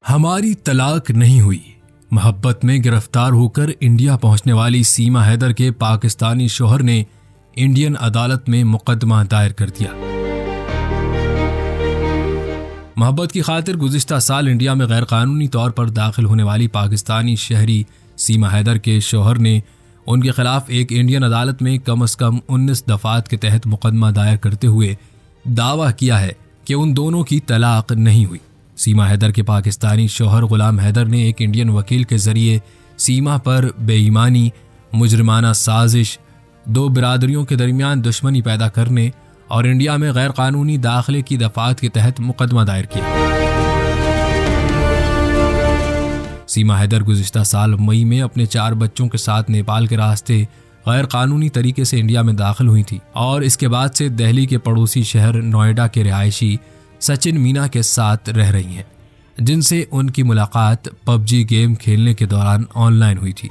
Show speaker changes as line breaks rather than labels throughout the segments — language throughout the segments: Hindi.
हमारी तलाक नहीं हुई। मोहब्बत में गिरफ्तार होकर इंडिया पहुंचने वाली सीमा हैदर के पाकिस्तानी शौहर ने इंडियन अदालत में मुकदमा दायर कर दिया। मोहब्बत की खातिर गुज़िश्ता साल इंडिया में गैर कानूनी तौर पर दाखिल होने वाली पाकिस्तानी शहरी सीमा हैदर के शौहर ने उनके खिलाफ एक इंडियन अदालत में कम से कम 19 दफात के तहत मुकदमा दायर करते हुए दावा किया है कि उन दोनों की तलाक नहीं हुई। सीमा हैदर के पाकिस्तानी शौहर गुलाम हैदर ने एक इंडियन वकील के जरिए सीमा पर बेईमानी, मुजरिमाना साजिश, दो बिरादरियों के दरमियान दुश्मनी पैदा करने और इंडिया में गैर कानूनी दाखिले की दफात के तहत मुकदमा दायर किया। सीमा हैदर गुज़िश्ता साल मई में अपने 4 बच्चों के साथ नेपाल के रास्ते गैर कानूनी तरीके से इंडिया में दाखिल हुई थी और इसके बाद से दिल्ली के पड़ोसी शहर नोएडा के रिहायशी सचिन मीना के साथ रह रही हैं, जिनसे उनकी मुलाकात पबजी गेम खेलने के दौरान ऑनलाइन हुई थी।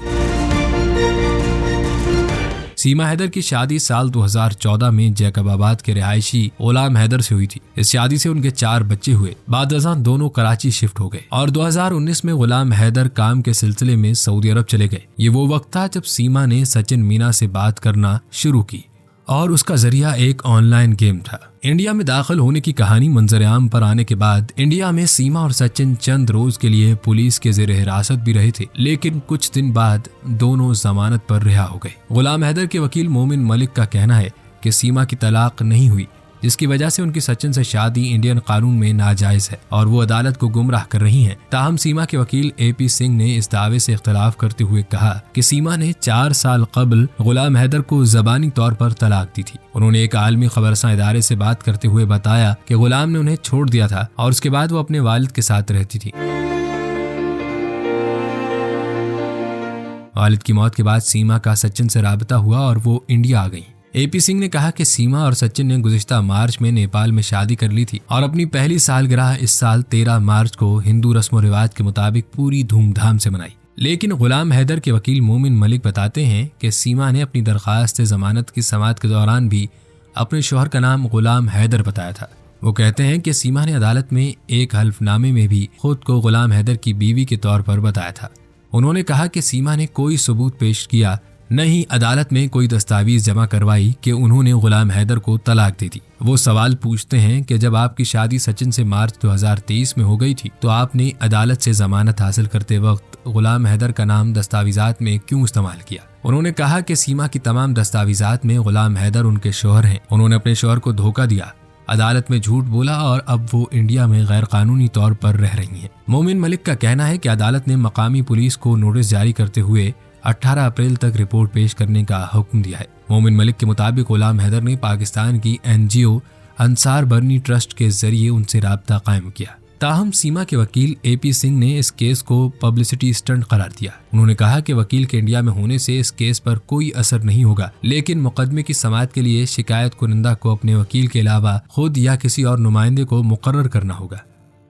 सीमा हैदर की शादी साल 2014 में जैकबाबाद के रिहायशी गुलाम हैदर से हुई थी। इस शादी से उनके 4 बच्चे हुए। बाद दोनों कराची शिफ्ट हो गए और 2019 में गुलाम हैदर काम के सिलसिले में सऊदी अरब चले गए। ये वो वक्त था जब सीमा ने सचिन मीना से बात करना शुरू की और उसका जरिया एक ऑनलाइन गेम था। इंडिया में दाखिल होने की कहानी मंजर-ए-आम पर आने के बाद इंडिया में सीमा और सचिन चंद रोज के लिए पुलिस के ज़ेर हिरासत भी रहे थे, लेकिन कुछ दिन बाद दोनों जमानत पर रिहा हो गए। गुलाम हैदर के वकील मोमिन मलिक का कहना है कि सीमा की तलाक नहीं हुई, जिसकी वजह से उनकी सचिन से शादी इंडियन कानून में नाजायज है और वो अदालत को गुमराह कर रही हैं। ताहम सीमा के वकील AP सिंह ने इस दावे से इख्तलाफ करते हुए कहा कि सीमा ने 4 साल कबल गुलाम हैदर को ज़बानी तौर पर तलाक दी थी। उन्होंने एक आलमी खबरसां इदारे से बात करते हुए बताया कि गुलाम ने उन्हें छोड़ दिया था और उसके बाद वो अपने वालिद के साथ रहती थी। वालिद की मौत के बाद सीमा का सचिन से राबता हुआ और वो इंडिया आ गई। AP सिंह ने कहा कि सीमा और सचिन ने गुज़िश्ता मार्च में नेपाल में शादी कर ली थी और अपनी पहली सालगिरह इस साल 13 मार्च को हिंदू रस्म और रिवाज के मुताबिक पूरी धूमधाम से मनाई। लेकिन गुलाम हैदर के वकील मोमिन मलिक बताते हैं कि सीमा ने अपनी दरख्वास्त जमानत की समाअत के दौरान भी अपने शौहर का नाम गुलाम हैदर बताया था। वो कहते हैं कि सीमा ने अदालत में एक हल्फनामे में भी खुद को गुलाम हैदर की बीवी के तौर पर बताया था। उन्होंने कहा कि सीमा ने कोई सबूत पेश किया, न ही अदालत में कोई दस्तावेज जमा करवाई कि उन्होंने गुलाम हैदर को तलाक दी थी। वो सवाल पूछते हैं कि जब आपकी शादी सचिन से मार्च 2023 में हो गई थी तो आपने अदालत से जमानत हासिल करते वक्त गुलाम हैदर का नाम दस्तावेजात में क्यों इस्तेमाल किया। उन्होंने कहा कि सीमा की तमाम दस्तावेजात में गुलाम हैदर उनके शौहर हैं। उन्होंने अपने शौहर को धोखा दिया, अदालत में झूठ बोला और अब वो इंडिया में गैर कानूनी तौर पर रह रही हैं। मोमिन मलिक का कहना है कि अदालत ने मकामी पुलिस को नोटिस जारी करते हुए 18 अप्रैल तक रिपोर्ट पेश करने का हुक्म दिया है। मोमिन मलिक के मुताबिक गुलाम हैदर ने पाकिस्तान की NGO अंसार बरनी ट्रस्ट के जरिए उनसे राब्ता कायम किया। ताहम सीमा के वकील AP सिंह ने इस केस को पब्लिसिटी स्टंट करार दिया। उन्होंने कहा कि वकील के इंडिया में होने से इस केस पर कोई असर नहीं होगा, लेकिन मुकदमे की समाअत के लिए शिकायत कुनिंदा को अपने वकील के अलावा खुद या किसी और नुमाइंदे को मुकर्रर करना होगा।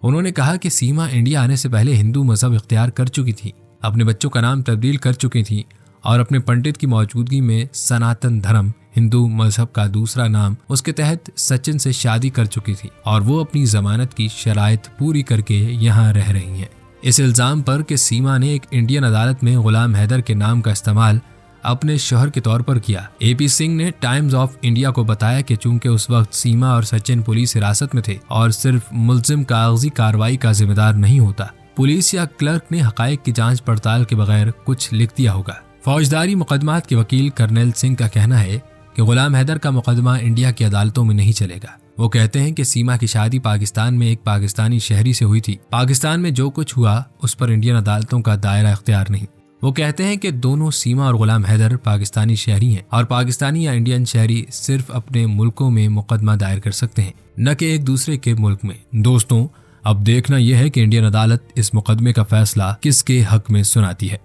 उन्होंने कहा कि सीमा इंडिया आने से पहले हिंदू मजहब इख्तियार कर चुकी थी, अपने बच्चों का नाम तब्दील कर चुकी थी और अपने पंडित की मौजूदगी में सनातन धर्म हिंदू मजहब का दूसरा नाम उसके तहत सचिन से शादी कर चुकी थी और वो अपनी जमानत की शराइत पूरी करके यहाँ रह रही हैं। इस इल्जाम पर कि सीमा ने एक इंडियन अदालत में गुलाम हैदर के नाम का इस्तेमाल अपने शौहर के तौर पर किया। AP सिंह ने टाइम्स ऑफ इंडिया को बताया कि चूंकि उस वक्त सीमा और सचिन पुलिस हिरासत में थे और सिर्फ मुल्जिम कागजी कार्रवाई का जिम्मेदार नहीं होता, पुलिस या क्लर्क ने हकायक की जांच पड़ताल के बगैर कुछ लिख दिया होगा। फौजदारी मुकदमात के वकील कर्नल सिंह का कहना है कि गुलाम हैदर का मुकदमा इंडिया की अदालतों में नहीं चलेगा। वो कहते हैं कि सीमा की शादी पाकिस्तान में एक पाकिस्तानी शहरी से हुई थी। पाकिस्तान में जो कुछ हुआ उस पर इंडियन अदालतों का दायरा इख्तियार नहीं। वो कहते हैं कि दोनों सीमा और गुलाम हैदर पाकिस्तानी शहरी हैं और पाकिस्तानी या इंडियन शहरी सिर्फ अपने मुल्कों में मुकदमा दायर कर सकते हैं, न कि एक दूसरे के मुल्क में। दोस्तों, अब देखना यह है कि इंडियन अदालत इस मुकदमे का फैसला किसके हक में सुनाती है।